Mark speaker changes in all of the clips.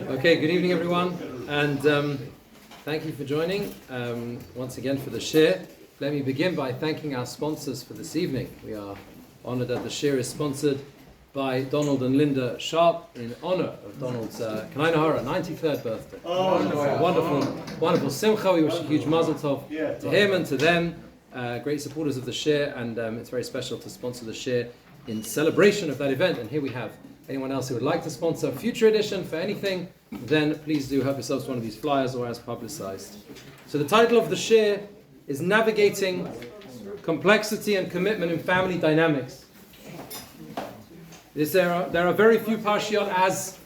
Speaker 1: Okay, good evening everyone, and thank you for joining once again for the shir. Let me begin by thanking our sponsors for this evening. We are honored that the shir is sponsored by Donald and Linda Sharp in honor of Donald's Kanai Nahara 93rd birthday. Wonderful simcha. We wish a huge mazel tov to him and to them. Great supporters of the shir, and it's very special to sponsor the shir in celebration of that event. And here we have anyone else who would like to sponsor a future edition for anything, then please do help yourselves to one of these flyers or as publicized. So the title of the shir is Navigating Complexity and Commitment in Family Dynamics. There are very few parshiot as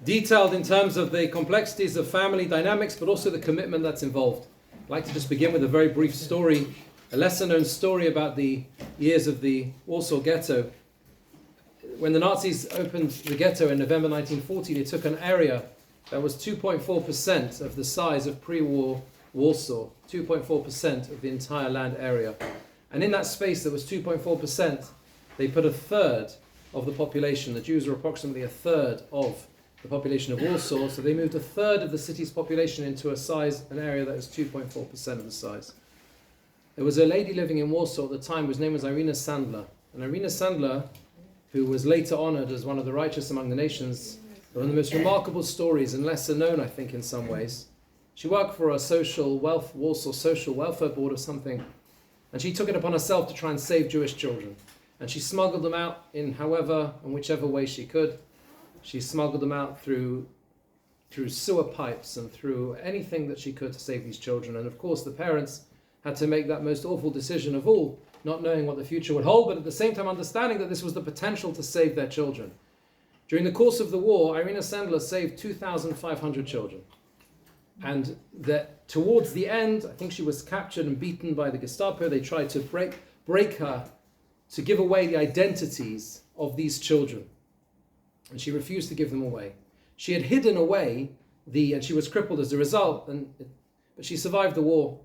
Speaker 1: detailed in terms of the complexities of family dynamics, but also the commitment that's involved. I'd like to just begin with a very brief story, a lesser-known story about the years of the Warsaw Ghetto. When the Nazis opened the ghetto in November 1940, they took an area that was 2.4% of the size of pre-war Warsaw, 2.4% of the entire land area. And in that space that was 2.4%, they put a third of the population. The Jews were approximately a third of the population of Warsaw, so they moved a third of the city's population into an area that was 2.4% of the size. There was a lady living in Warsaw at the time whose name was Irina Sandler. And Irina Sandler, who was later honored as one of the righteous among the nations, one of the most remarkable stories and lesser known, I think, in some ways. She worked for a Warsaw Social Welfare Board or something, and she took it upon herself to try and save Jewish children. And she smuggled them out in whichever way she could. She smuggled them out through sewer pipes and through anything that she could to save these children. And of course the parents had to make that most awful decision of all, not knowing what the future would hold, but at the same time understanding that this was the potential to save their children. During the course of the war, Irina Sandler saved 2,500 children. And that towards the end, I think she was captured and beaten by the Gestapo. They tried to break her, to give away the identities of these children. And she refused to give them away. She had hidden away and she was crippled as a result, but she survived the war.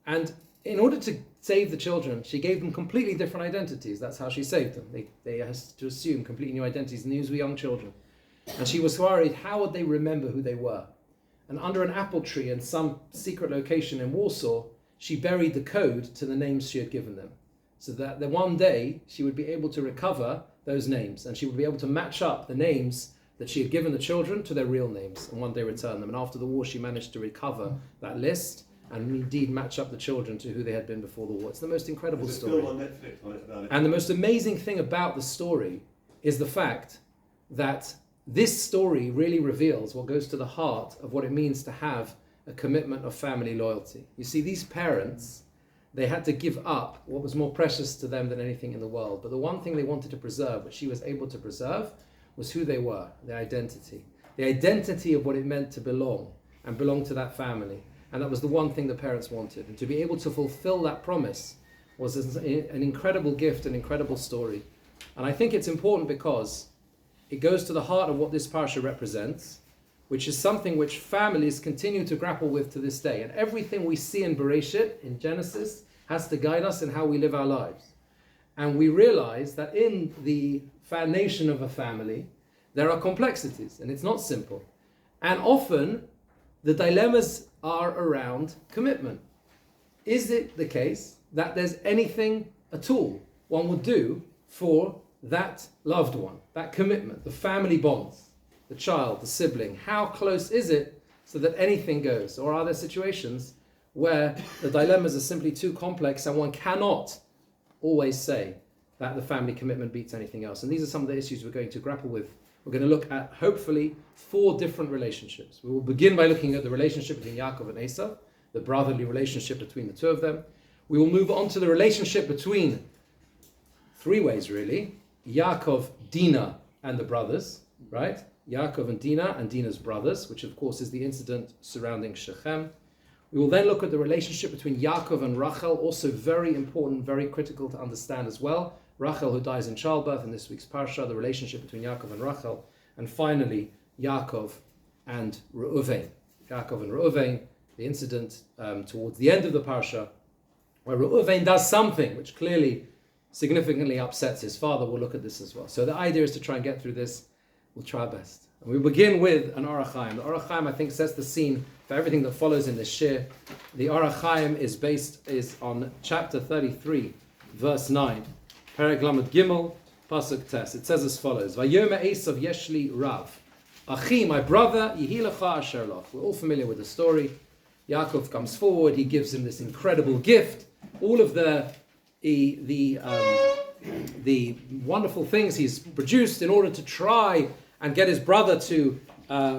Speaker 1: And in order to save the children, she gave them completely different identities. That's how she saved them. They had to assume completely new identities, and these were young children. And she was worried, how would they remember who they were? And under an apple tree in some secret location in Warsaw, she buried the code to the names she had given them, so that one day she would be able to recover those names, and she would be able to match up the names that she had given the children to their real names, and one day return them. And after the war, she managed to recover that list and indeed match up the children to who they had been before the war. It's the most incredible story. There's a film on Netflix on it about it. And the most amazing thing about the story is the fact that this story really reveals what goes to the heart of what it means to have a commitment of family loyalty. You see, these parents, they had to give up what was more precious to them than anything in the world. But the one thing they wanted to preserve, which she was able to preserve, was who they were, their identity. The identity of what it meant to belong and belong to that family. And that was the one thing the parents wanted. And to be able to fulfill that promise was an incredible gift, an incredible story. And I think it's important because it goes to the heart of what this parsha represents, which is something which families continue to grapple with to this day. And everything we see in Bereshit, in Genesis, has to guide us in how we live our lives. And we realize that in the foundation of a family, there are complexities, and it's not simple. And often, the dilemmas are around commitment. Is it the case that there's anything at all one would do for that loved one, that commitment, the family bonds, the child, the sibling? How close is it so that anything goes? Or are there situations where the dilemmas are simply too complex and one cannot always say that the family commitment beats anything else? And these are some of the issues we're going to grapple with. We're going to look at, hopefully, 4 different relationships. We will begin by looking at the relationship between Yaakov and Esau, the brotherly relationship between the two of them. We will move on to the relationship between 3 ways, really. Yaakov, Dinah, and the brothers, right? Yaakov and Dinah's brothers, which of course is the incident surrounding Shechem. We will then look at the relationship between Yaakov and Rachel, also very important, very critical to understand as well. Rachel, who dies in childbirth in this week's parsha, the relationship between Yaakov and Rachel. And finally, Yaakov and Reuven. Yaakov and Reuven, the incident towards the end of the parsha, where Reuven does something which clearly significantly upsets his father. We'll look at this as well. So the idea is to try and get through this. We'll try our best. And we begin with an Orach Chaim. The Orach Chaim, I think, sets the scene for everything that follows in this shir. The Orach Chaim is on chapter 33, verse 9. Perek Lamed Gimel, Pasuk Tes. It says as follows: Vayomer Esav Yeshli Rav. Achi, my brother, Yehi Lecha Asher Lach. We're all familiar with the story. Yaakov comes forward. He gives him this incredible gift. All of the wonderful things he's produced in order to try and get his brother to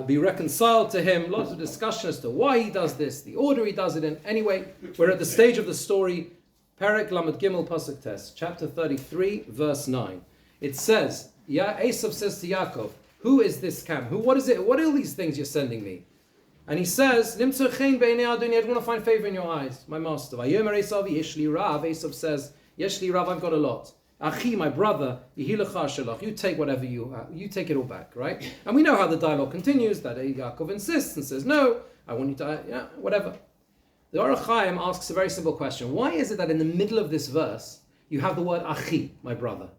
Speaker 1: be reconciled to him. Lots of discussion as to why he does this, the order he does it in. Anyway, we're at the stage of the story. Perek Lamed Gimel Pasuk Tes, chapter 33, verse 9. It says, Esav says to Yaakov, who is this camp? What is it? What are all these things you're sending me? And he says, Nimtzu chen b'nei Adonai, I want to find favor in your eyes, my master. Vayomer Esav Yeshli Rav. Esav says, Yeshli Rav, I've got a lot. Achi, my brother, Yehi Lecha Asher Lach. You take whatever you take it all back, right? And we know how the dialogue continues, that Yaakov insists and says, no, I want you to, whatever. The Orach Chaim asks a very simple question. Why is it that in the middle of this verse, you have the word Achi, my brother?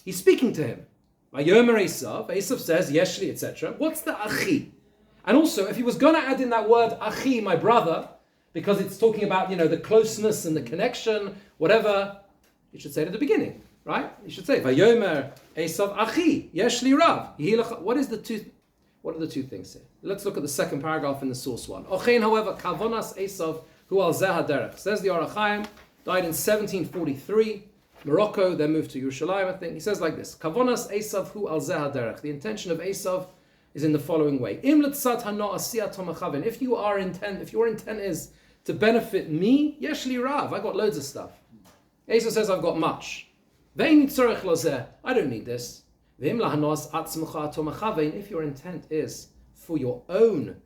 Speaker 1: He's speaking to him. Vayomer Esav. Esav says, Yeshli, etc. What's the Achi? And also, if he was going to add in that word Achi, my brother, because it's talking about, the closeness and the connection, whatever, you should say it at the beginning, right? You should say, Vayomer Esav Achi, Yeshli Rav. What are the two things here? Let's look at the second paragraph in the source one. Ochein, however, Kavonas Esav, hu al zeh haderech. Says the Orach Chaim, died in 1743, Morocco, then moved to Yerushalayim, I think. He says like this: Kavonas Esav hu al zeh haderech. The intention of Esav is in the following way: Im letzat hano asiyat tomachaven. If your intent is to benefit me, Yeshli Rav, I got loads of stuff. Esav says, I've got much. Ve'in tzorech lozeh. I don't need this. Ve'im lahanos atzmucha tomachaven. If your intent is for your own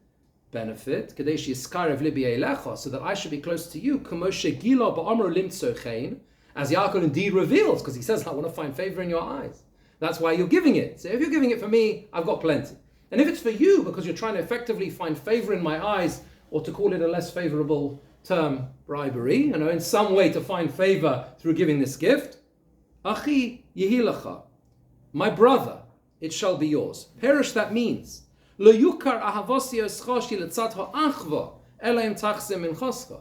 Speaker 1: benefit, kadesh yiskarev libi eilecha, so that I should be close to you, k'moshe gilo ba'amro limtzochein, as Yaakov indeed reveals, because he says, I want to find favor in your eyes. That's why you're giving it. So if you're giving it for me, I've got plenty. And if it's for you, because you're trying to effectively find favor in my eyes, or to call it a less favorable term, bribery, in some way to find favor through giving this gift, Achi yehi lecha, my brother, it shall be yours. Perish, that means, Lo yukar ahavasi eschashi letzat ha'achva elaim tachzim min choscha.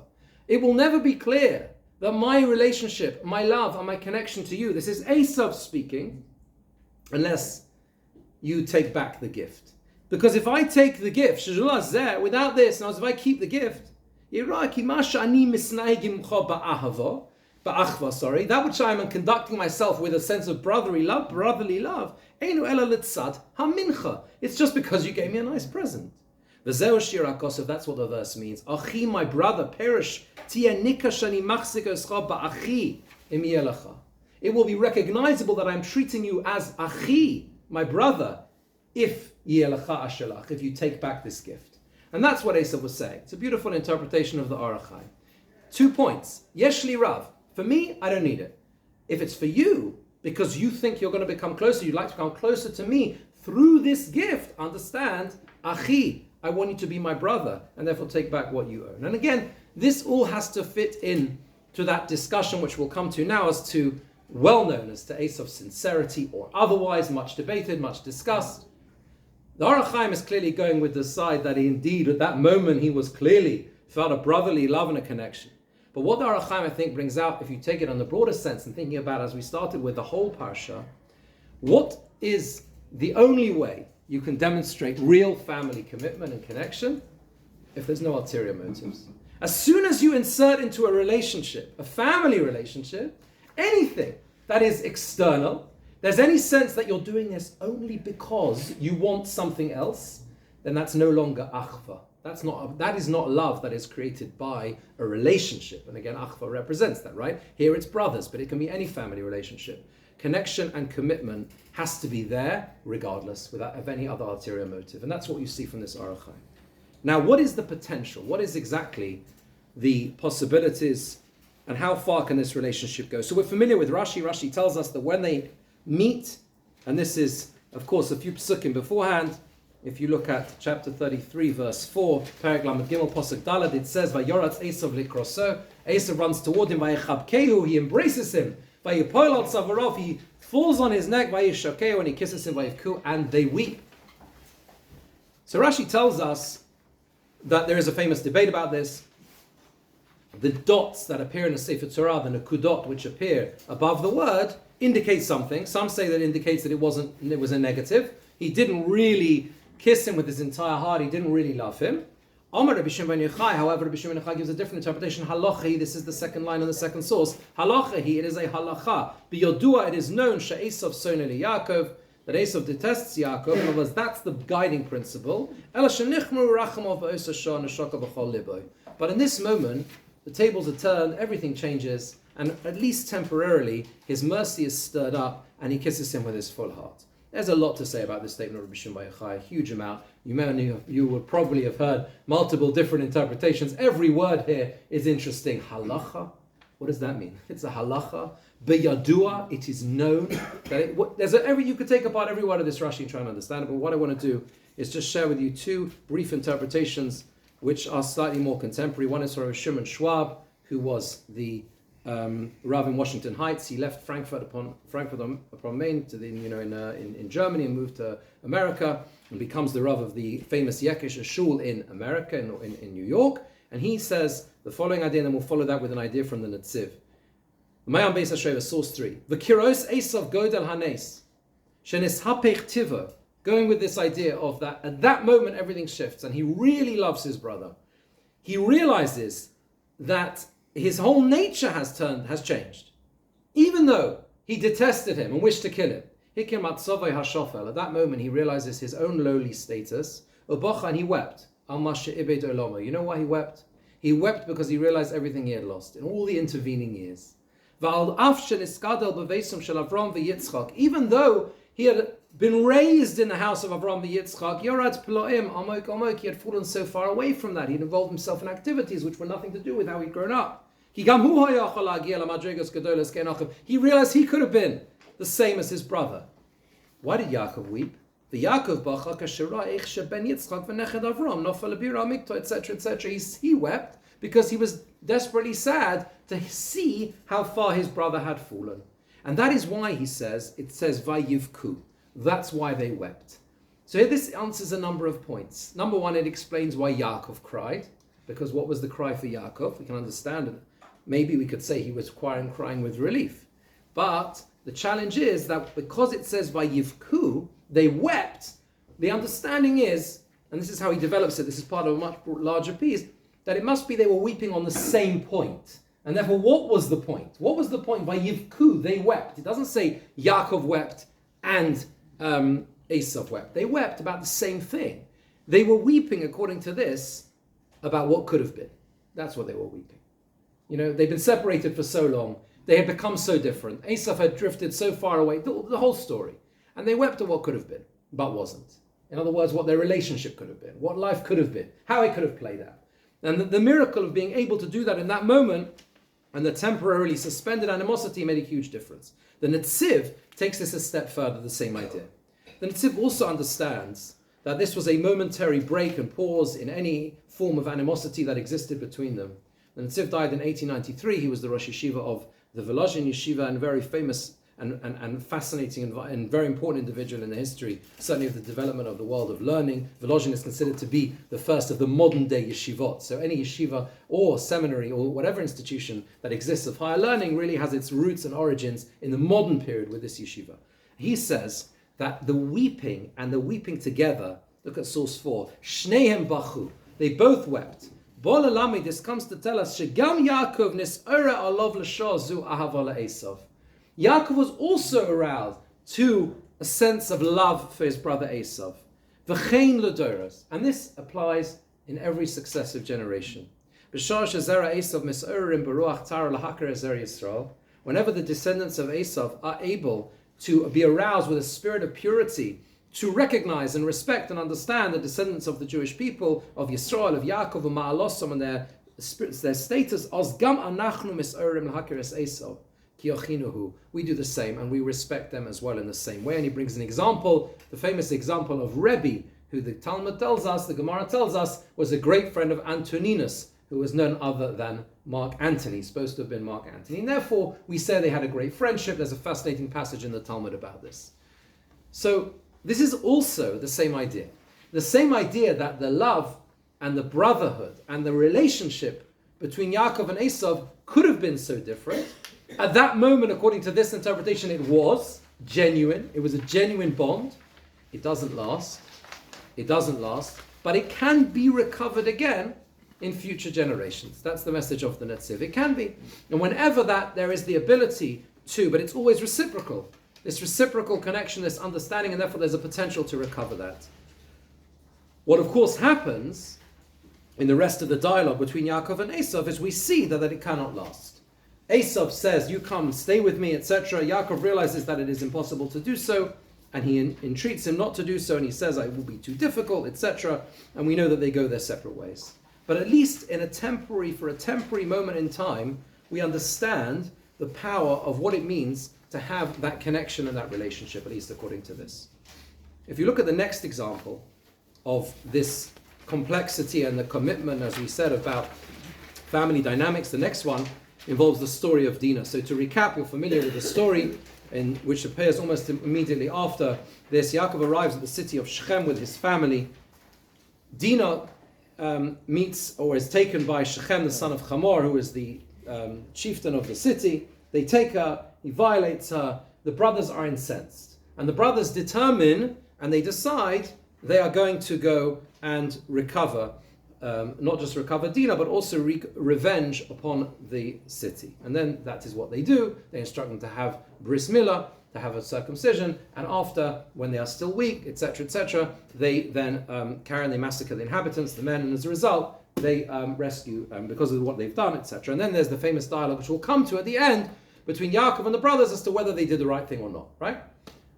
Speaker 1: It will never be clear that my relationship, my love, and my connection to you, this is Esav speaking, unless you take back the gift. Because if I take the gift, without this, now if I keep the gift, that which I am conducting myself with a sense of brotherly love, it's just because you gave me a nice present. That's what the verse means. Achi, my brother, perish. It will be recognizable that I'm treating you as Achi, my brother, if you take back this gift. And that's what Esav was saying. It's a beautiful interpretation of the Orach Chaim. 2 points. Yeshli Rav. For me, I don't need it. If it's for you, because you think you're going to become closer, you'd like to become closer to me through this gift, understand, Achi, I want you to be my brother, and therefore take back what you own. And again, this all has to fit in to that discussion which we'll come to now as to, well known as to Esav's sincerity or otherwise, much debated, much discussed. The Orach Chaim is clearly going with the side that he indeed, at that moment, he was clearly felt a brotherly love and a connection. But what the Orach Chaim, I think, brings out, if you take it on the broader sense and thinking about, as we started with the whole parsha, what is the only way you can demonstrate real family commitment and connection? If there's no ulterior motives. As soon as you insert into a relationship, a family relationship, anything that is external, there's any sense that you're doing this only because you want something else, then that's no longer achva. That is not love that is created by a relationship. And again, achva represents that, right? Here it's brothers, but it can be any family relationship. Connection and commitment has to be there regardless, without of any other ulterior motive. And that's what you see from this Orach Chaim. Now, what is the potential? What is exactly the possibilities, and how far can this relationship go? So we're familiar with Rashi. Rashi tells us that when they meet, and this is, of course, a few psukim beforehand. If you look at chapter 33, verse 4, Perek Lamed Gimel, Pasuk Dalad, it says, Vayoratz Esav likroso. Esav runs toward him, Vayechabkehu, he embraces him. Vayipoil al tzavarov, he falls on his neck, Vayishakeu, and he kisses him, Vayivku, and they weep. So Rashi tells us that there is a famous debate about this. The dots that appear in the Sefer Torah, the nekudot which appear above the word, indicate something. Some say that it indicates that it was a negative. He didn't really kiss him with his entire heart. He didn't really love him. However, Rabbi Shimon ben Yochai gives a different interpretation. Halacha, this is the second line on the second source. Halacha, it is a halacha. Biyodua, it is known, she'esav soneh li Yaakov, that Esav detests Yaakov. In other words, that's the guiding principle. But in this moment, the tables are turned, everything changes, and at least temporarily, his mercy is stirred up, and he kisses him with his full heart. There's a lot to say about this statement of Rabbi Shimon ben Yochai, a huge amount. You would probably have heard multiple different interpretations. Every word here is interesting. Halacha, what does that mean? It's a halacha. Beyadua, it is known. That you could take apart every word of this Rashi and try and understand it, but what I want to do is just share with you two brief interpretations which are slightly more contemporary. One is from Shimon Schwab, who was the Rav in Washington Heights. He left Frankfurt upon Main to in Germany and moved to America and becomes the Rav of the famous Yekish Shul in America, in New York. And he says the following idea, and then we'll follow that with an idea from the Netziv. Mayam Beis HaSheva, source 3. V'kiros Esav Godel Hanes, shenis hapech tivo, going with this idea of that at that moment everything shifts and he really loves his brother. He realizes that his whole nature has changed. Even though he detested him and wished to kill him. Hikim atzovei hashofel, at that moment he realizes his own lowly status. Ubocha, and he wept. Al mashe ibed oloma. You know why he wept? He wept because he realized everything he had lost in all the intervening years. Even though he had been raised in the house of Avram v'Yitzchak, Yorad Ploim, Amok Amok, he had fallen so far away from that. He'd involved himself in activities which were nothing to do with how he'd grown up. He realized he could have been the same as his brother. Why did Yaakov weep? The Yaakov bacha kashira ich ben Yitzchak v'neched Avram nofel bira mikto, etc., etc. He wept because he was desperately sad to see how far his brother had fallen. And that is why it says Vayivku. That's why they wept. So here this answers a number of points. Number one, it explains why Yaakov cried. Because what was the cry for Yaakov? We can understand it. Maybe we could say he was crying with relief. But the challenge is that because it says Vayivku, they wept. The understanding is, and this is how he develops it, this is part of a much larger piece, that it must be they were weeping on the same point. And therefore, what was the point? What was the point? Vayivku, they wept. It doesn't say Yaakov wept and Esav wept. They wept about the same thing. They were weeping, according to this, about what could have been. That's what they were weeping. They've been separated for so long. They had become so different. Esav had drifted so far away. The whole story. And they wept at what could have been, but wasn't. In other words, what their relationship could have been, what life could have been, how it could have played out. And the miracle of being able to do that in that moment and the temporarily suspended animosity made a huge difference. The Netziv takes this a step further, the same idea. The Netziv also understands that this was a momentary break and pause in any form of animosity that existed between them. The Netziv died in 1893. He was the Rosh Yeshiva of the Volozhin Yeshiva and very famous and fascinating and very important individual in the history, certainly of the development of the world of learning. Volozhin is considered to be the first of the modern day yeshivot. So any yeshiva or seminary or whatever institution that exists of higher learning really has its roots and origins in the modern period with this yeshiva. He says that the weeping and the weeping together, look at source 4, Shnehem Bachu, they both wept. Bolalami, this comes to tell us, Shegam Yaakov nis'ora alov l'shah zu ahava Esav. Yaakov was also aroused to a sense of love for his brother Esav. V'chein l'doros. And this applies in every successive generation. B'shar shezera Esav mis'orim beruach tara l'hakar ezer Yisrael. Whenever the descendants of Esav are able to be aroused with a spirit of purity, to recognize and respect and understand the descendants of the Jewish people, of Yisrael, of Yaakov, and Ma'alosom, and their status, as gam anachnu mis'orim l'hakar es Esav. We do the same and we respect them as well in the same way. And he brings an example, the famous example of Rebbe, who the Talmud tells us, the Gemara tells us, was a great friend of Antoninus, who was none other than Mark Antony, supposed to have been Mark Antony. And therefore, we say they had a great friendship. There's a fascinating passage in the Talmud about this. So this is also the same idea. The same idea that the love and the brotherhood and the relationship between Yaakov and Esav could have been so different. At that moment, according to this interpretation, it was genuine. It was a genuine bond. It doesn't last. It doesn't last. But it can be recovered again in future generations. That's the message of the Netziv. It can be. And whenever that, there is the ability to, but it's always reciprocal. This reciprocal connection, this understanding, and therefore there's a potential to recover that. What of course happens in the rest of the dialogue between Yaakov and Esav is we see that it cannot last. Esav says, you come, stay with me, etc. Yaakov realizes that it is impossible to do so, and he entreats him not to do so, and he says, it will be too difficult, etc. And we know that they go their separate ways. But at least for a temporary moment in time, we understand the power of what it means to have that connection and that relationship, at least according to this. If you look at the next example of this complexity and the commitment, as we said, about family dynamics, the next one involves the story of Dinah. So to recap, you're familiar with the story, in which appears almost immediately after this. Yaakov arrives at the city of Shechem with his family. Dinah meets or is taken by Shechem, the son of Hamor, who is the chieftain of the city. They take her, he violates her, the brothers are incensed. And the brothers determine and they decide they are going to go and recover, not just recover Dinah, but also revenge upon the city. And then that is what they do. They instruct them to have bris milah, to have a circumcision, and after, when they are still weak, etc., they then carry and they massacre the inhabitants, the men, and as a result, they rescue because of what they've done, etc. And then there's the famous dialogue, which we'll come to at the end, between Yaakov and the brothers as to whether they did the right thing or not, right?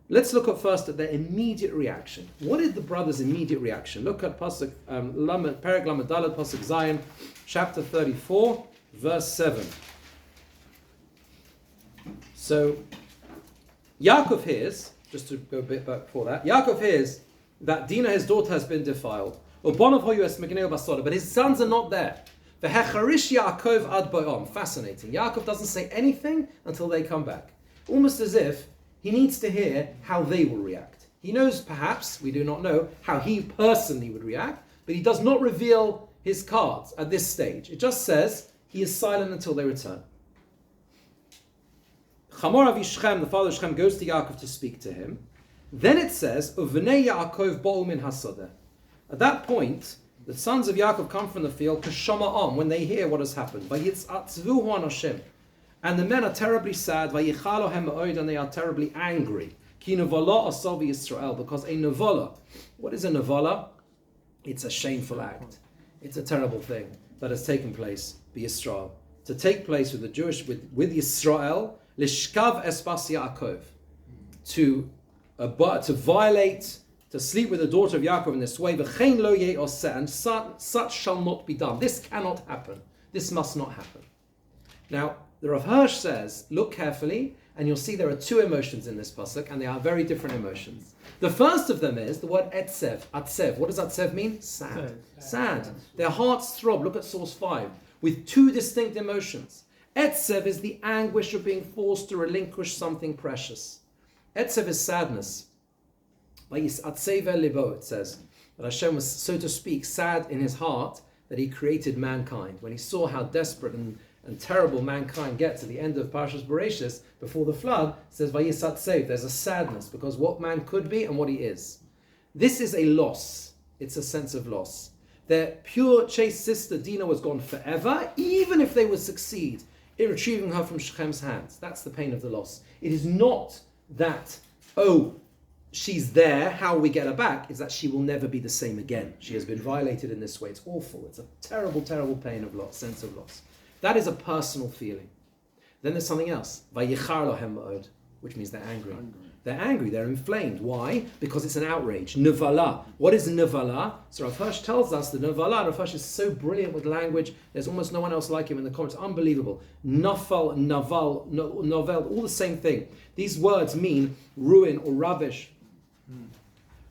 Speaker 1: Let's look at first at their immediate reaction. What is the brothers' immediate reaction? Look at Pasuk Perek Lamed Daled, Pasuk Zion, chapter 34, verse 7. So, Yaakov hears, just to go a bit back before that, Yaakov hears that Dinah, his daughter, has been defiled. But his sons are not there. Fascinating. Yaakov doesn't say anything until they come back. Almost as if he needs to hear how they will react. He knows, perhaps, we do not know, how he personally would react, but he does not reveal his cards at this stage. It just says he is silent until they return. Chamor Avi Shechem, the father of Shechem, goes to Yaakov to speak to him. Then it says, Uvnei Yaakov bo'u min hasadeh. At that point, the sons of Yaakov come from the field, Kashama'am, when they hear what has happened. Vayitzatzuhu anashim. And the men are terribly sad, Vayichalohem ma'od, and they are terribly angry. Ki nevala asav Yisrael, because a nevala, what is a nevala? It's a shameful act. It's a terrible thing that has taken place by Yisrael. To take place with the Jewish, with Yisrael, lishkav espas Yaakov, to violate, to sleep with the daughter of Yaakov in this way, v'chein lo ye'oseh, and such shall not be done. This cannot happen. This must not happen. Now, the Rav Hirsch says, look carefully, and you'll see there are two emotions in this pasuk, and they are very different emotions. The first of them is the word etzev, atzev. What does atzev mean? Sad. Sad. Their hearts throb. Look at source 5, with two distinct emotions. Etzev is the anguish of being forced to relinquish something precious. Etzev is sadness. It says that Hashem was, so to speak, sad in his heart that he created mankind. When he saw how desperate and terrible mankind gets at the end of Parshas Bereshis, before the flood, it says Vayisatsev, there's a sadness because what man could be and what he is. This is a loss. It's a sense of loss. Their pure, chaste sister Dinah was gone forever, even if they would succeed in retrieving her from Shechem's hands. That's the pain of the loss. It is not that, she's there, how we get her back, is that she will never be the same again. She has been violated in this way. It's awful. It's a terrible, terrible pain of loss, sense of loss. That is a personal feeling. Then there's something else. Vayichar lohem ma'od, which means they're angry. They're angry, they're inflamed. Why? Because it's an outrage. Nevala. What is nevala? So Rav Hirsch tells us that nevala, Rav Hirsch is so brilliant with language, there's almost no one else like him in the comments. Unbelievable. Nafal, naval, novel, all the same thing. These words mean ruin or rubbish.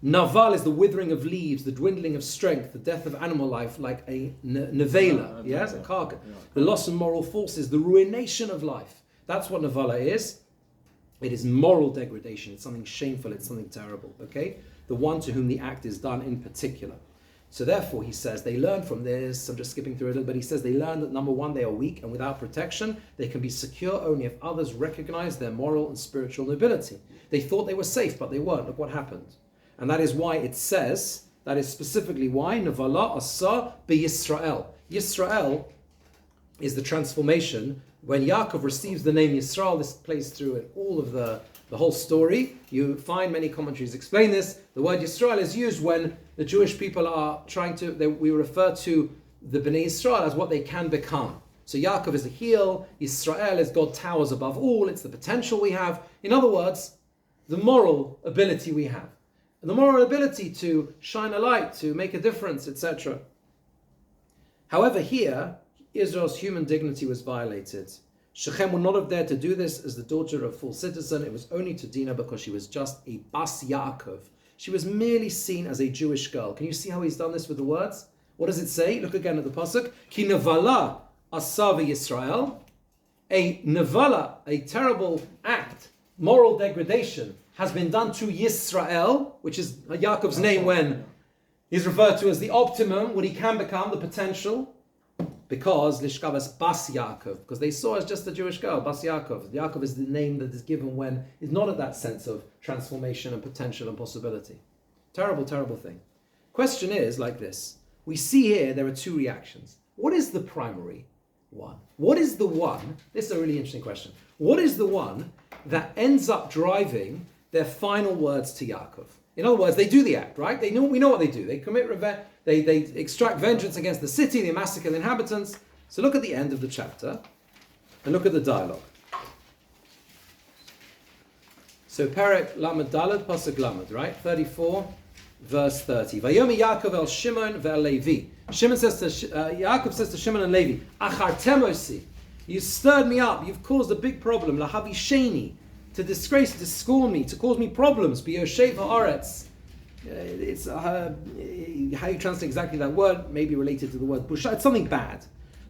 Speaker 1: Naval is the withering of leaves, the dwindling of strength, the death of animal life, like a nevela, yes, a carcass. The loss of moral forces, the ruination of life. That's what navala is. It is moral degradation. It's something shameful. It's something terrible. Okay, the one to whom the act is done in particular. So therefore, he says, they learn from this. I'm just skipping through a little bit. He says they learn that number one, they are weak, and without protection, they can be secure only if others recognize their moral and spiritual nobility. They thought they were safe, but they weren't. Look what happened. And that is why it says, that is specifically why, Nevala Asa Yisrael. Yisrael is the transformation. When Yaakov receives the name Yisrael, this plays through in all of the whole story. You find many commentaries explain this. The word Yisrael is used when the Jewish people are trying to, we refer to the Bnei Yisrael as what they can become. So Yaakov is a heel, Yisrael is God towers above all, it's the potential we have. In other words, the moral ability we have. And the moral ability to shine a light, to make a difference, etc. However, here, Israel's human dignity was violated. Shechem would not have dared to do this as the daughter of a full citizen. It was only to Dinah because she was just a Bas Yaakov. She was merely seen as a Jewish girl. Can you see how he's done this with the words? What does it say? Look again at the pasuk. Ki nevala asav Yisrael. A nevala, a terrible act, moral degradation, has been done to Yisrael, which is Yaakov's name when he's referred to as the optimum, what he can become, the potential. Because Lishkavas Bas Yaakov, because they saw as just a Jewish girl, Bas Yaakov. Yaakov is the name that is given when it's not at that sense of transformation and potential and possibility. Terrible, terrible thing. Question is like this. We see here there are two reactions. What is the primary one? What is the one? This is a really interesting question. What is the one that ends up driving their final words to Yaakov? In other words, they do the act, right? We know what they do. They commit revenge. They extract vengeance against the city. They massacre the inhabitants. So look at the end of the chapter and look at the dialogue. So Perek Lamed Daled Pasuk Lamed, right? 34, verse 30. Vayomi Yaakov el Shimon ve'el Levi. Shimon says to Yaakov says to Shimon and Levi, Achartem osi. You stirred me up. You've caused a big problem. Lahavi sheni. To disgrace, to scorn me, to cause me problems. B'yoshev ha'aretz. It's how you translate exactly that word, maybe related to the word busha. It's something bad.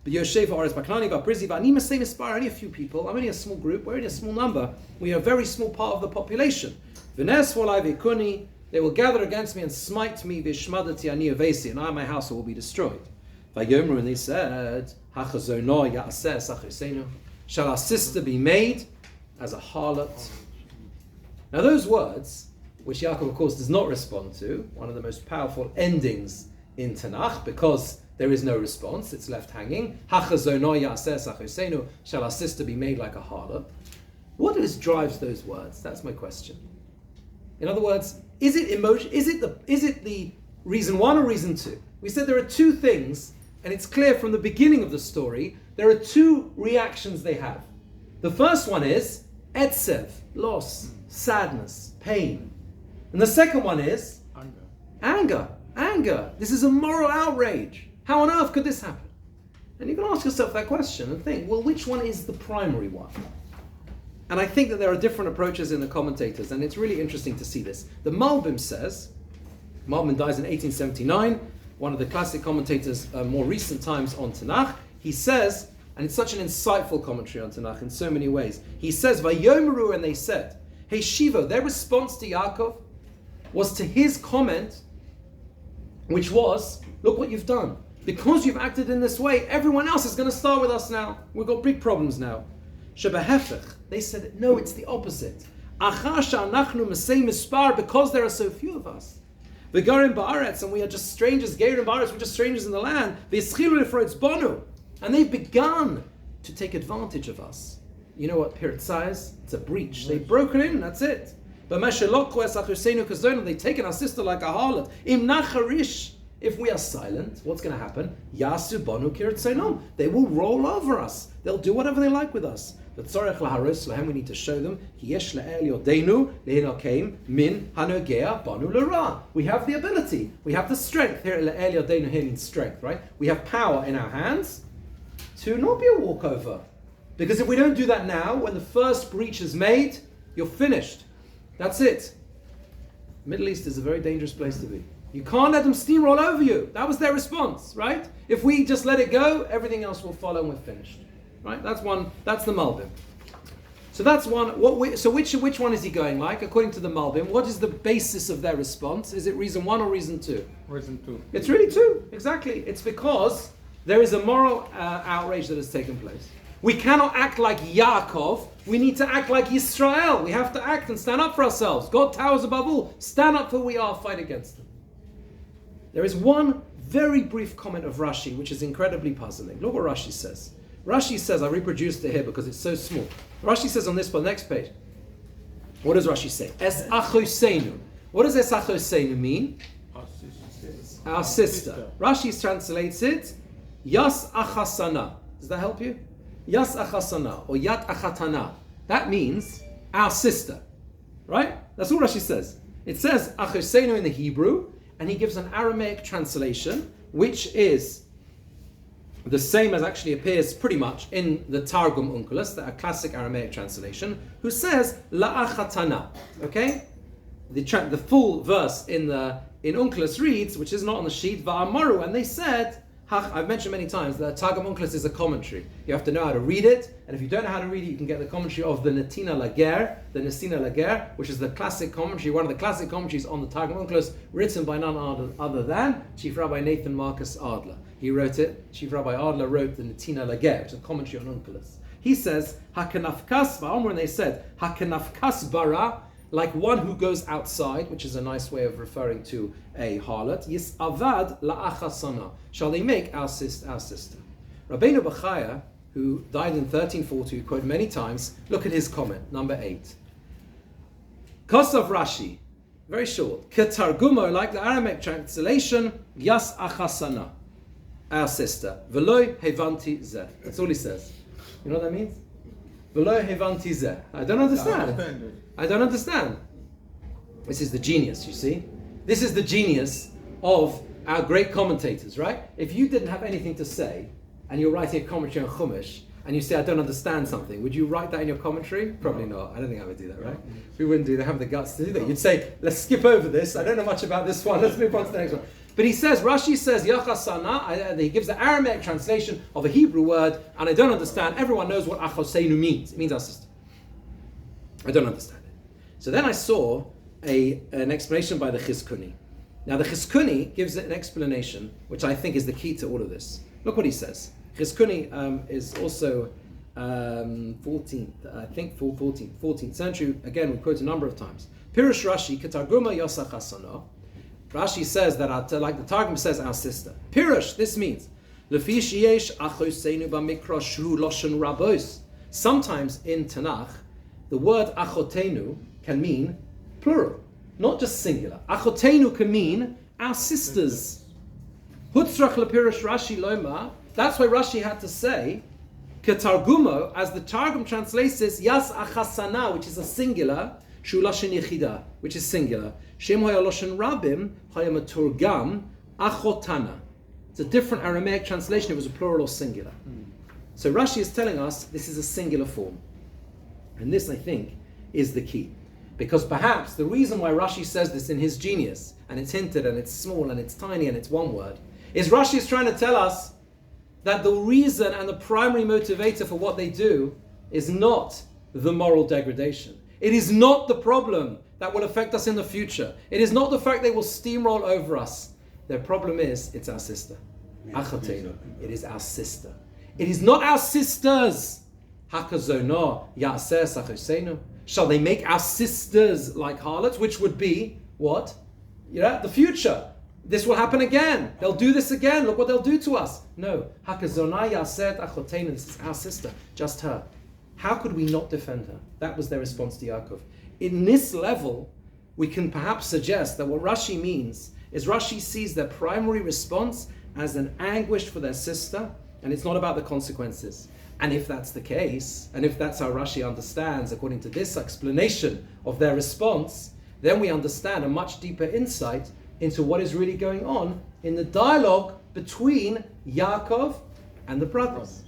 Speaker 1: B'yoshev ha'aretz. B'klani v'aprizi v'ani mesei mispar. Only a few people. I'm only a small group. We're only a small number. We are a very small part of the population. V'nes v'olai v'kuni. They will gather against me and smite me. V'shmadati ani avesi. And I and my house will be destroyed. V'yomer, and they said, Hachazono ya'aseh sachosenu. Shall our sister be made as a harlot? Now those words, which Yaakov of course does not respond to, one of the most powerful endings in Tanakh, because there is no response, it's left hanging. Hachazono ya'aseh sachosenu, shall our sister be made like a harlot? What drives those words? That's my question. In other words, is it emotion? Is it the reason one or reason two? We said there are two things, and it's clear from the beginning of the story, there are two reactions they have. The first one is etzev, loss, sadness, pain. And the second one is anger. This is a moral outrage. How on earth could this happen? And you can ask yourself that question and think, well, which one is the primary one? And I think that there are different approaches in the commentators, and it's really interesting to see this. The Malbim says, Malbim dies in 1879, one of the classic commentators more recent times on Tanakh. He says, and it's such an insightful commentary on Tanakh in so many ways. He says, Vayomeru, and they said, hey Shiva, their response to Yaakov was to his comment, which was, look what you've done. Because you've acted in this way, everyone else is going to start with us now. We've got big problems now. Shebehefech, they said, no, it's the opposite. Achasha anachnu mesei mispar, because there are so few of us. V'garim ba'aretz, and we are just strangers. Gerim ba'aretz, we're just strangers in the land. V'yischilu lefroitz bonu. And they've begun to take advantage of us. You know what Pirzah is? It's a breach. They've broken in, that's it. But they've taken our sister like a harlot. Im nacharish, if we are silent, what's going to happen? Yasu banu kiritzonom. They will roll over us. They'll do whatever they like with us. But tzorech laharos lahem, we need to show them. Yesh le'el yodenu le'inokeim min hanogea banu l'ra. We have the ability. We have the strength. Here le'el yodenu, here means strength, right? We have power in our hands to not be a walkover. Because if we don't do that now, when the first breach is made, you're finished. That's it. Middle East is a very dangerous place to be. You can't let them steamroll over you. That was their response, right? If we just let it go, everything else will follow and we're finished. Right? That's the Malbim. So that's one. Which one is he going like? According to the Malbim, what is the basis of their response? Is it reason 1 or reason 2?
Speaker 2: Reason 2.
Speaker 1: It's really 2, exactly. It's because there is a moral outrage that has taken place. We cannot act like Yaakov. We need to act like Yisrael. We have to act and stand up for ourselves. God towers above all. Stand up for who we are, fight against them. There is one very brief comment of Rashi which is incredibly puzzling. Look what Rashi says. Rashi says, I reproduced it here because it's so small. Rashi says on this next page. What does Rashi say? Es achoseinu. What does es achoseinu mean? Our sister. Rashi translates it, Yas achasana. Does that help you? Yas achasana or Yat achatana. That means our sister. Right? That's all Rashi says. It says achoseinu in the Hebrew, and he gives an Aramaic translation, which is the same as actually appears pretty much in the Targum Onkelos, a classic Aramaic translation, who says la'achatana. Okay, the full verse in Onkelos reads, which is not on the sheet, va'amaru, and they said. I've mentioned many times that Targum Onkelos is a commentary. You have to know how to read it, and if you don't know how to read it, you can get the commentary of the Netina Lager, the Nesina Lager, which is the classic commentary, one of the classic commentaries on the Targum Onkelos, written by none other than Chief Rabbi Nathan Marcus Adler. He wrote it. Chief Rabbi Adler wrote the Netina Lager, which is a commentary on Onkelos. He says, Hakanafkas ba'omr, and they said, Hakanafkas bara, like one who goes outside, which is a nice way of referring to a harlot. Yis avad la'achasana. Shall they make our sister? Rabbeinu Bachaya, who died in 1340, quoted many times, look at his comment, number 8. Kosav Rashi, very short. Ketargumo, like the Aramaic translation, Yas achasana, our sister. V'lo hevanti zeh. That's all he says. You know what that means? V'lo hevanti zeh. I don't understand. I don't understand. This is the genius, you see. This is the genius of our great commentators, right? If you didn't have anything to say, and you're writing a commentary on Chumash, and you say, I don't understand something, would you write that in your commentary? Probably not. I don't think I would do that, right? We wouldn't have the guts to do that. You'd say, let's skip over this. I don't know much about this one. Let's move on to the next one. But he says, Rashi says, Yachasana, he gives the Aramaic translation of a Hebrew word, and I don't understand. Everyone knows what Achoseinu means. It means our sister. I don't understand it. So then I saw an explanation by the Chizkuni. Now the Chizkuni gives an explanation, which I think is the key to all of this. Look what he says. Chizkuni is also 14th century. Again, we quote a number of times. Pirush Rashi, Ketarguma Yosach Hasana. Rashi says that, like the Targum says, our sister. Pirush, this means, Lefi sheyesh achoseinu b'mikra shu loshen rabos. Sometimes in Tanakh, the word achotenu can mean plural, not just singular. Achotenu can mean our sisters. Hutzrach lepirush Rashi loima. That's why Rashi had to say, Ketargumo, as the Targum translates this, Yas achasana, which is a singular, Shu loshen yechida, which is singular. Shem hoya loshen rabim, hoya maturgam, achotana. It's a different Aramaic translation. It was a plural or singular. So Rashi is telling us this is a singular form. And this, I think, is the key. Because perhaps the reason why Rashi says this in his genius, and it's hinted, and it's small, and it's tiny, and it's one word, is Rashi is trying to tell us that the reason and the primary motivator for what they do is not the moral degradation. It is not the problem that will affect us in the future. It is not the fact they will steamroll over us. Their problem is, it's our sister. Achatenu. It is our sister. It is not our sisters. Hakazono ya'aseh sachosenu. Shall they make our sisters like harlots? Which would be, what? The future. This will happen again. They'll do this again. Look what they'll do to us. No. Hakazonah ya'aseh achotenu. This is our sister. Just her. How could we not defend her? That was their response to Yaakov. In this level, we can perhaps suggest that what Rashi means is Rashi sees their primary response as an anguish for their sister, and it's not about the consequences. And if that's the case, and if that's how Rashi understands, according to this explanation of their response, then we understand a much deeper insight into what is really going on in the dialogue between Yaakov and the brothers.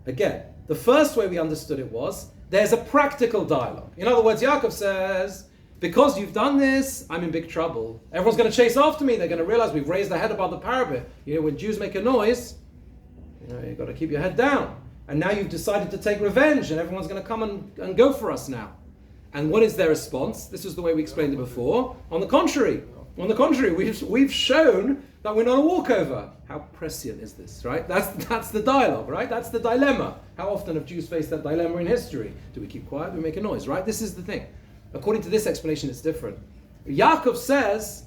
Speaker 1: Again, the first way we understood it was, there's a practical dialogue. In other words, Yaakov says, because you've done this, I'm in big trouble. Everyone's going to chase after me. They're going to realize we've raised the head above the parapet. When Jews make a noise, you've got to keep your head down. And now you've decided to take revenge, and everyone's going to come and go for us now. And what is their response? This is the way we explained it before. On the contrary, we've shown that we're not a walkover. How prescient is this, right? That's the dialogue, right? That's the dilemma. How often have Jews faced that dilemma in history? Do we keep quiet? Do we make a noise, right? This is the thing. According to this explanation, it's different. Yaakov says,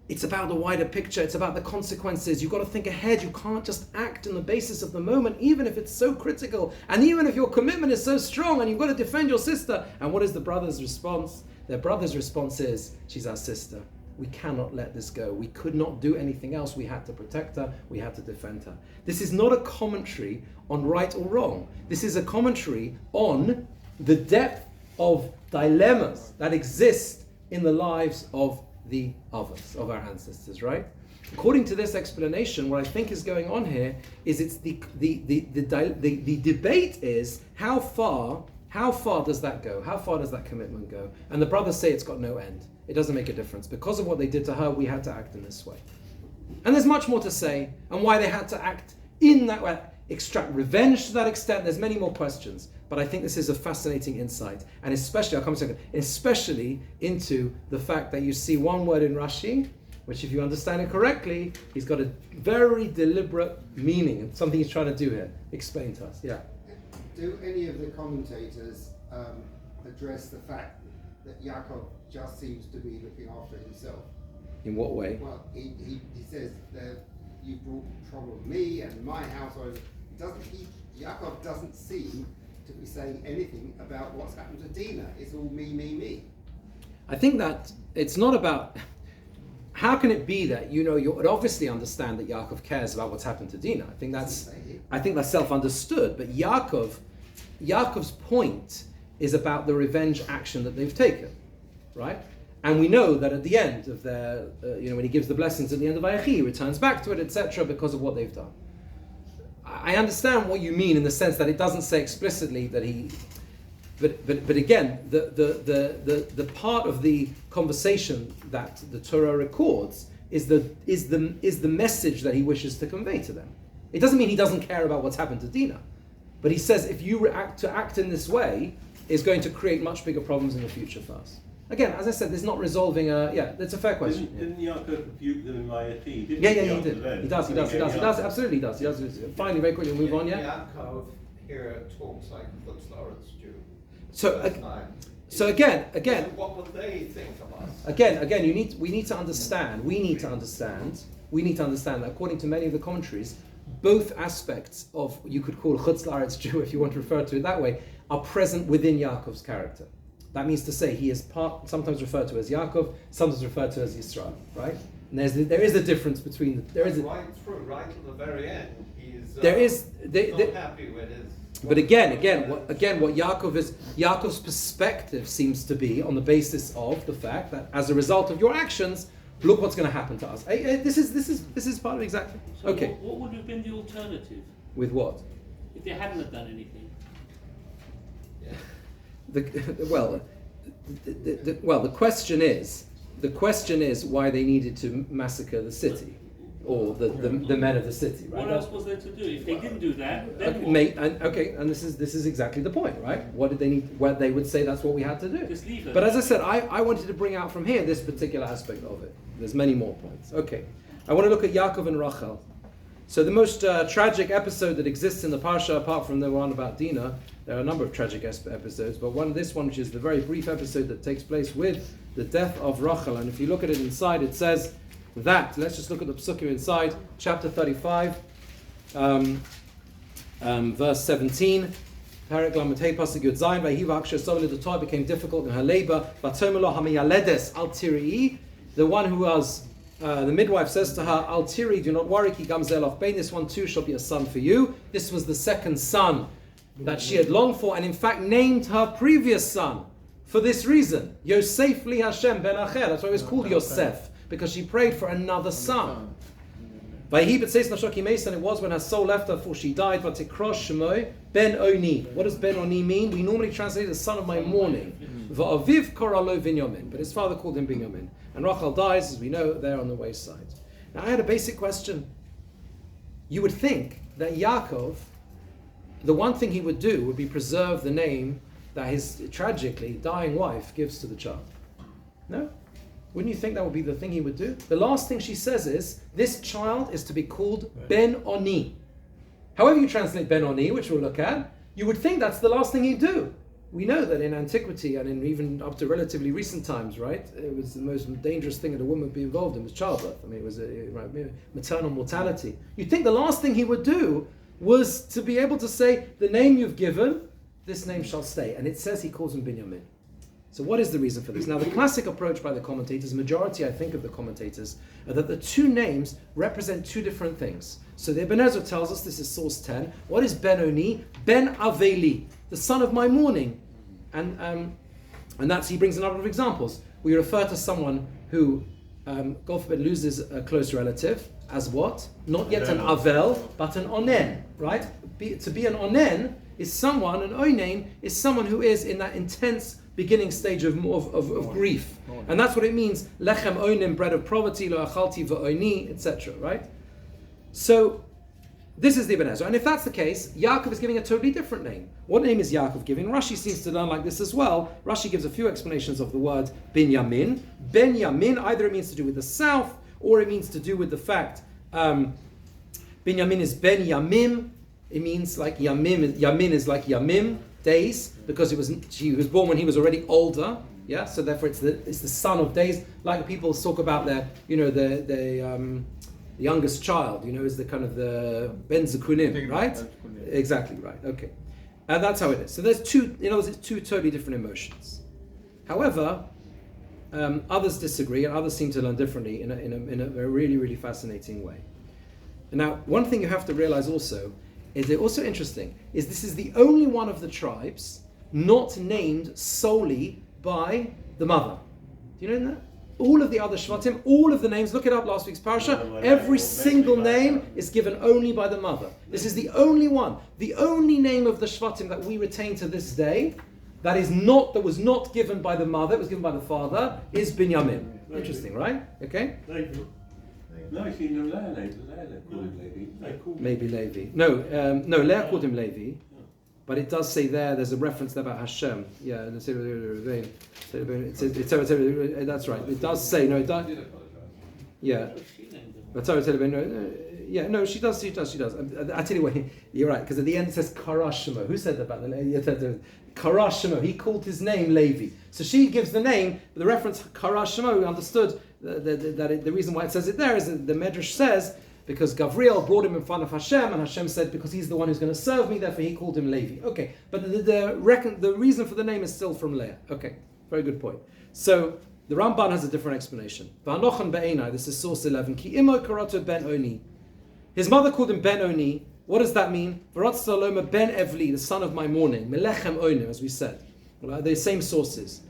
Speaker 1: it's about the wider picture. It's about the consequences. You've got to think ahead. You can't just act on the basis of the moment, even if it's so critical. And even if your commitment is so strong and you've got to defend your sister. And what is the brother's response? Their brother's response is, she's our sister. We cannot let this go. We could not do anything else. We had to protect her. We had to defend her. This is not a commentary on right or wrong. This is a commentary on the depth of dilemmas that exist in the lives of the others, of our ancestors, right? According to this explanation, what I think is going on here is it's the debate is how far does that go? How far does that commitment go? And the brothers say it's got no end. It doesn't make a difference. Because of what they did to her, we had to act in this way. And there's much more to say, and why they had to act in that way, extract revenge to that extent. There's many more questions. But I think this is a fascinating insight. And especially, I'll come to a second, especially into the fact that you see one word in Rashi, which if you understand it correctly, he's got a very deliberate meaning, and something he's trying to do here. Explain to us, yeah.
Speaker 2: Do any of the commentators address the fact that Yaakov just seems to be looking after himself?
Speaker 1: In what way?
Speaker 2: Well, he says that you brought trouble on me and my household. Yaakov doesn't seem to be saying anything about what's happened to Dinah. It's all me.
Speaker 1: I think that it's not about. How can it be that you would obviously understand that Yaakov cares about what's happened to Dinah? I think that's self-understood. But Yaakov's point is about the revenge action that they've taken, right? And we know that at the end of their, when he gives the blessings at the end of Vayechi, he returns back to it, etc., because of what they've done. I understand what you mean in the sense that it doesn't say explicitly that he. But again, the part of the conversation that the Torah records is the message that he wishes to convey to them. It doesn't mean he doesn't care about what's happened to Dinah, but he says if you act in this way is going to create much bigger problems in the future for us. Again, as I said, this is not resolving that's a fair question.
Speaker 3: Didn't Yaakov rebuke them in Vayechi?
Speaker 1: He did. He does, absolutely he does. Finally, very quickly, move on,
Speaker 4: Yaakov here talks like a Chutzlaretz Jew.
Speaker 1: So again,
Speaker 4: what would they think of us?
Speaker 1: Again, we need to understand that according to many of the commentaries, both aspects of, you could call Chutzlaretz Jew, if you want to refer to it that way, are present within Yaakov's character. That means to say he is sometimes referred to as Yaakov, sometimes referred to as Yisrael, right? And there is a difference between right
Speaker 4: to the very end, he's not happy with his.
Speaker 1: But again, what Yaakov's perspective seems to be on the basis of the fact that as a result of your actions, look what's going to happen to us. This is part of exactly.
Speaker 5: So
Speaker 1: okay.
Speaker 5: What would have been the alternative?
Speaker 1: With what?
Speaker 5: If they hadn't have done anything.
Speaker 1: The question is why they needed to massacre the city, or the men of the city. Right?
Speaker 5: What else was there to do? If they didn't do that, then
Speaker 1: and this is exactly the point, right? What did they need? Well, they would say that's what we had to do.
Speaker 5: Just leave it.
Speaker 1: But as I said, I wanted to bring out from here this particular aspect of it. There's many more points. Okay, I want to look at Yaakov and Rachel. So the most tragic episode that exists in the Parsha, apart from the one about Dinah, there are a number of tragic episodes, but this one, which is the very brief episode that takes place with the death of Rachel. And if you look at it inside, it says that. Let's just look at the psukim inside, chapter 35, verse 17. Parak Lamed Pasuk Yud Zayin. Vayiva Aksher Sovel the Torah became difficult in her labor. Vatomer lo hamiyaledes al tirii. The one who was the midwife says to her, Al tiri, do not worry, ki gamzel of bein. This one too shall be a son for you. This was the second son that she had longed for, and in fact named her previous son for this reason. Yosef li Hashem ben Acher. That's why it was called Yosef, because she prayed for another son. Vayhi b'tzeis nafsho meis, and it was when her soul left her, for she died. Vatikrosh shemo Ben Oni. What does Ben Oni mean? We normally translate it as son of my mourning. Va'aviv koralo Binyamin, but his father called him Binyamin. And Rachel dies, as we know, there on the wayside. Now I had a basic question. You would think that Yaakov, the one thing he would do would be preserve the name that his tragically dying wife gives to the child. No? Wouldn't you think that would be the thing he would do? The last thing she says is, this child is to be called Ben Oni. However you translate Ben Oni, which we'll look at, you would think that's the last thing he'd do. We know that in antiquity and in even up to relatively recent times, right, it was the most dangerous thing that a woman would be involved in was childbirth. I mean, it was maternal mortality. You'd think the last thing he would do was to be able to say, the name you've given, this name shall stay. And it says he calls him Binyamin. So what is the reason for this? Now, the classic approach by the commentators, majority I think of the commentators, are that the two names represent two different things. So the Ibn Ezra tells us, this is source 10, what is Ben Oni? Ben Aveli, the son of my mourning. And that's, he brings a number of examples. We refer to someone who, God forbid, loses a close relative as what? Not yet an Avel, but an Onen, right? To be an Onen is someone, an Onen is someone who is in that intense beginning stage of grief. And that's what it means, lechem onim, bread of poverty, lo achalti v'oni, etc., right? So, this is the Ibn Ezra. And if that's the case, Yaakov is giving a totally different name. What name is Yaakov giving? Rashi seems to learn like this as well. Rashi gives a few explanations of the word Binyamin. Benyamin, either it means to do with the south, or it means to do with the fact Binyamin is Ben Yamim. It means like Yamim. Yamin is like Yamim, days, because he was born when he was already older. Yeah, so therefore it's the son of days. Like people talk about the youngest child, is the kind of the Ben Zekunim, right? Exactly right. Okay, and that's how it is. So there's two. It's two totally different emotions. However, others disagree, and others seem to learn differently in a really, really fascinating way. And now, one thing you have to realize also is it also interesting is this is the only one of the tribes not named solely by the mother. Do you know that? All of the other Shvatim, all of the names, look it up last week's parasha, every single name is given only by the mother. This is the only one. The only name of the Shvatim that we retain to this day that was not given by the mother, it was given by the father, is Binyamin. Interesting, right? Okay?
Speaker 3: No, I see no Leah called him Levi.
Speaker 1: Maybe Levi. No, Leah called him Levi. But it does say there's a reference there about Hashem. Yeah, that's right. It does say, no, it does. Yeah. But she does. I tell you what, you're right, because at the end it says Karashimo. Who said that about the Karashimo? He called his name Levi. So she gives the name, but the reference Karashimo, we understood that the reason why it says it there is that the Medrash says, because Gavriel brought him in front of Hashem, and Hashem said, because he's the one who's going to serve me, therefore he called him Levi. Okay, but the reason for the name is still from Leah. Okay, very good point. So, the Ramban has a different explanation. V'anochan be'enai, this is source 11, ki imo karato ben Oni. His mother called him Ben Oni. What does that mean? V'rat saloma ben Evli, the son of my mourning. Melechem Onim, as we said. Well, they're the same sources.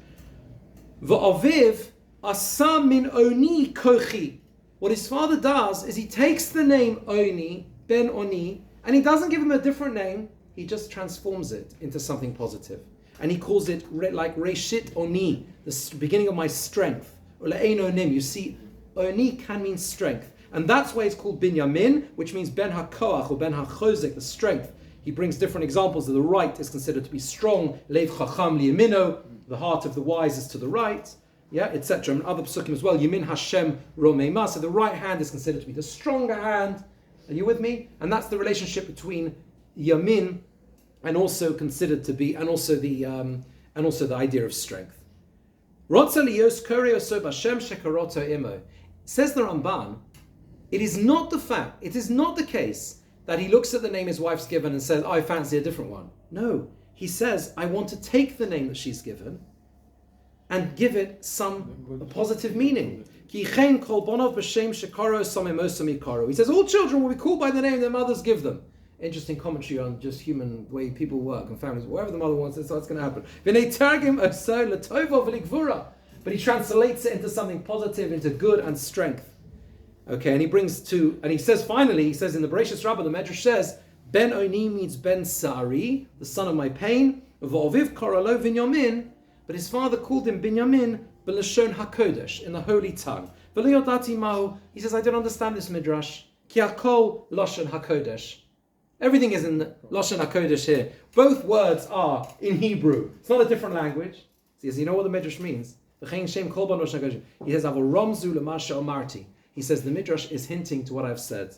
Speaker 1: V'aviv asa min Oni kochi. What his father does is he takes the name Oni, Ben Oni, and he doesn't give him a different name, he just transforms it into something positive. And he calls it like Reshit Oni, the beginning of my strength. Or Le'ein Onim, you see, Oni can mean strength. And that's why it's called Binyamin, which means Ben HaKoach or Ben HaChozek, the strength. He brings different examples. The right is considered to be strong, Lev Chacham Liyamino, the heart of the wise is to the right. Yeah, etc. And other psukim as well. Yamin Hashem Romeima. So the right hand is considered to be the stronger hand. Are you with me? And that's the relationship between Yamin and also considered to be, and also the idea of strength. Says the Ramban, it is not the case that he looks at the name his wife's given and says, I fancy a different one. No, he says, I want to take the name that she's given and give it some positive meaning. He says all children will be called by the name their mothers give them. Interesting commentary on just human way people work and families. Whatever the mother wants, that's what's going to happen. But he translates it into something positive, into good and strength. Okay, and he says finally, he says in the Bereshis Rabbah, the Medrash says, Ben Oni means Ben Sari, the son of my pain, V'oviv koralo Binyamin, but his father called him Binyamin, B'lashon HaKodesh, in the holy tongue. V'lo yodati mahu, he says, I don't understand this Midrash. Ki hakol Lashon HaKodesh. Everything is in the Lashon HaKodesh here. Both words are in Hebrew. It's not a different language. He says, you know what the Midrash means? He says, Avo Ramzu L'Masha Omarti. He says, the Midrash is hinting to what I've said.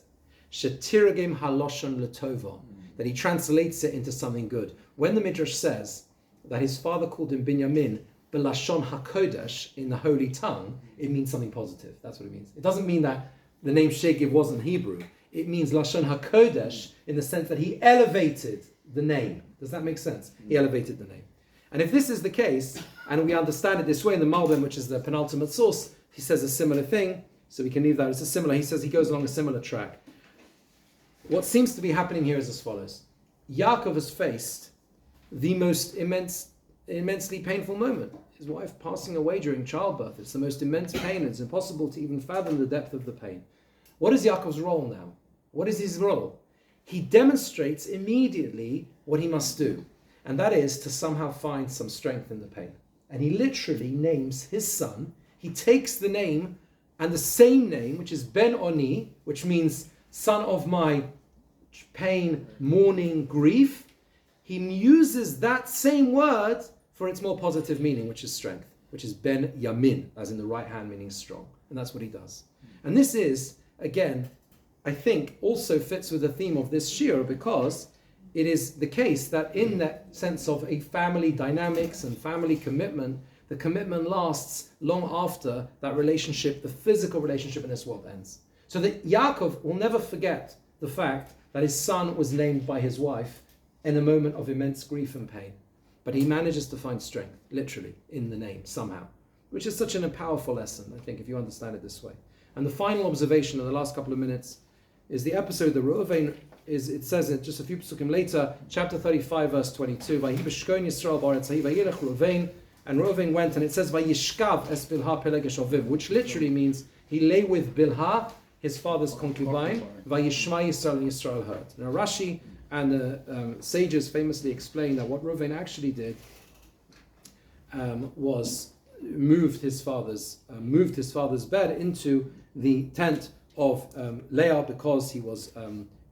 Speaker 1: Shetiragim haloshon l'tova, that he translates it into something good. When the Midrash says that his father called him Binyamin b'lashon hakodesh, in the holy tongue, it means something positive. That's what it means. It doesn't mean that the name Shegiv wasn't Hebrew. It means lashon hakodesh in the sense that he elevated the name. Does that make sense? He elevated the name. And if this is the case, and we understand it this way in the Malbim, which is the penultimate source, he says a similar thing. So we can leave that. It's a similar. He says he goes along a similar track. What seems to be happening here is as follows. Yaakov has faced the most immensely painful moment. His wife passing away during childbirth. It's the most immense pain. It's impossible to even fathom the depth of the pain. What is Yaakov's role now? What is his role? He demonstrates immediately what he must do. And that is to somehow find some strength in the pain. And he literally names his son. He takes the name and the same name, which is Ben Oni, which means son of my pain, mourning, grief. He uses that same word for its more positive meaning, which is strength, which is Ben Yamin, as in the right hand, meaning strong. And that's what he does. And this is, again, I think also fits with the theme of this shiur, because it is the case that in that sense of a family dynamics and family commitment, the commitment lasts long after that relationship, the physical relationship in this world, ends. So that Yaakov will never forget the fact that his son was named by his wife in a moment of immense grief and pain. But he manages to find strength, literally, in the name, somehow. Which is such a powerful lesson, I think, if you understand it this way. And the final observation in the last couple of minutes is the episode that Reuven is, it says it just a few psukim later, chapter 35, verse 22, Vayi b'shkon Yisrael ba'aretz hahi vayilech Reuven, and Reuven went, and it says Vayishkav es Bilha pelegesh oviv, which literally means he lay with Bilha, his father's concubine, Vayishma Yisrael, and Yisrael heard. Now Rashi and the sages famously explain that what Reuven actually did was moved his father's bed into the tent of Leah, because he was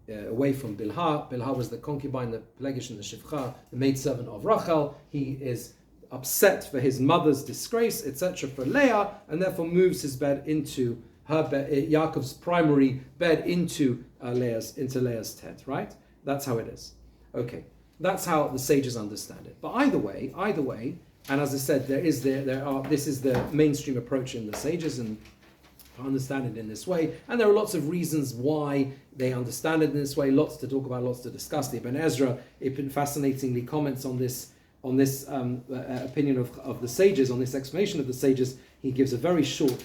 Speaker 1: away from Bilha. Bilha was the concubine, the Pelegish and the Shivcha, the maidservant of Rachel. He is upset for his mother's disgrace, etc., for Leah, and therefore moves his bed into her bed, Yaakov's primary bed, into Leah's tent. Right? That's how it is. Okay, that's how the sages understand it. But either way, and as I said, this is the mainstream approach in the sages, and understand it in this way, and there are lots of reasons why they understand it in this way. Lots to talk about, lots to discuss. The Ibn Ezra fascinatingly comments on this opinion of the sages, on this explanation of the sages. He gives a very short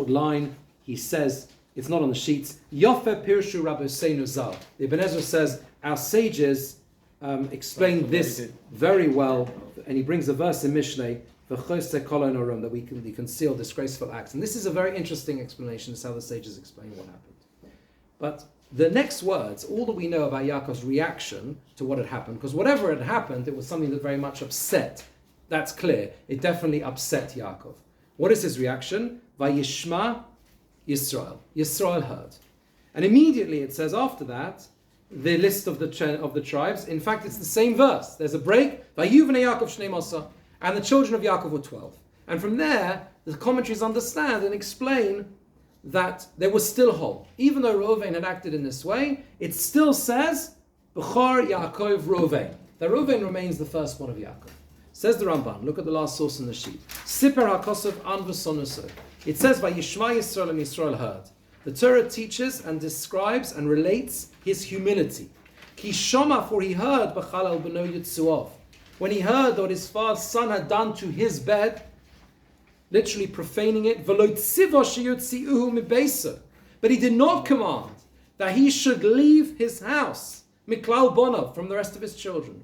Speaker 1: line. He says, it's not on the sheets, Yofe Pirshu Rabbeinu Zal. The Ibn Ezra says, our sages explain this very well, and he brings a verse in Mishlei, that we can conceal disgraceful acts. And this is a very interesting explanation. It's how the sages explain what happened. But the next words, all that we know about Yaakov's reaction to what had happened, because whatever had happened, it was something that very much upset. That's clear. It definitely upset Yaakov. What is his reaction? Vayishma Yisrael. Yisrael heard. And immediately it says after that, the list of the tribes. In fact, it's the same verse. There's a break. Vayuvnei Yaakov shnei masa. And the children of Yaakov were 12. And from there, the commentaries understand and explain that there was still hope. Even though Reuven had acted in this way, it still says, B'chor Yaakov Reuven. That Reuven remains the firstborn of Yaakov. Says the Ramban, look at the last source in the sheet. Siper HaKosov an v'sonuso. It says, Vayishma Yisrael, and Yisrael heard. The Torah teaches and describes and relates his humility. Ki shoma, for he heard, B'chalal b'no Yitzuov. When he heard what his father's son had done to his bed, literally profaning it, but he did not command that he should leave his house, miklal bonav, from the rest of his children,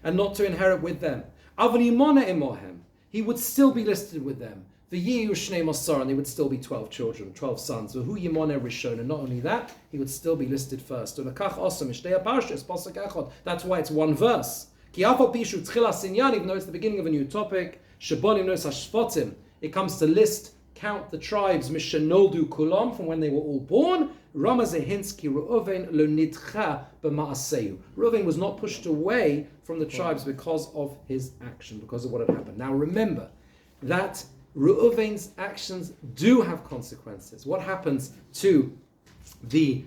Speaker 1: and not to inherit with them. He would still be listed with them. V'yiyu shnei masar, and they would still be 12 children, 12 sons. V'hu yimone rishon, and not only that, he would still be listed first. Ulakach osam mishtei parshas pasuk echad. That's why it's one verse. Ki afal pishu tchilas inyan, even though it's the beginning of a new topic. Shabonim nos hashfotim. It comes to list, count the tribes mishenoldu kulam, from when they were all born. Ramazehinsky Reuven lo nidcha b'ma'aseyu. Reuven was not pushed away from the tribes because of his action, because of what had happened. Now remember that Reuven's actions do have consequences. What happens to the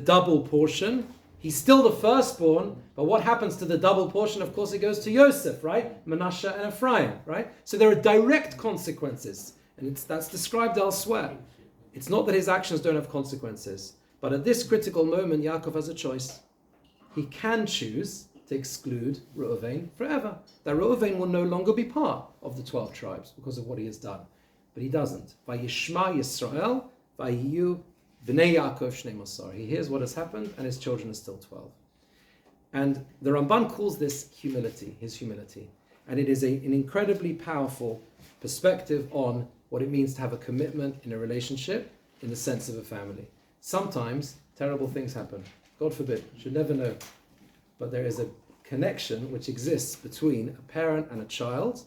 Speaker 1: double portion? He's still the firstborn, but what happens to the double portion? Of course, it goes to Yosef, right? Manasseh and Ephraim, right? So there are direct consequences, and that's described elsewhere. It's not that his actions don't have consequences, but at this critical moment, Yaakov has a choice. He can choose to exclude Reuven forever. That Reuven will no longer be part of the 12 tribes because of what he has done. But he doesn't. Vayishma Yisrael, Vayiyu B'nei Yaakov Shnei Masar. He hears what has happened, and his children are still 12. And the Ramban calls this humility, his humility. And it is an incredibly powerful perspective on what it means to have a commitment in a relationship in the sense of a family. Sometimes terrible things happen. God forbid, should never know. But there is a connection which exists between a parent and a child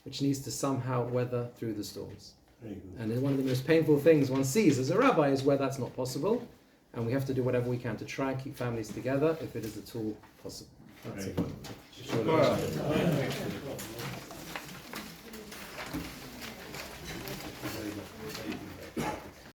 Speaker 1: which needs to somehow weather through the storms. And one of the most painful things one sees as a rabbi is where that's not possible, and we have to do whatever we can to try and keep families together if it is at all possible. That's it.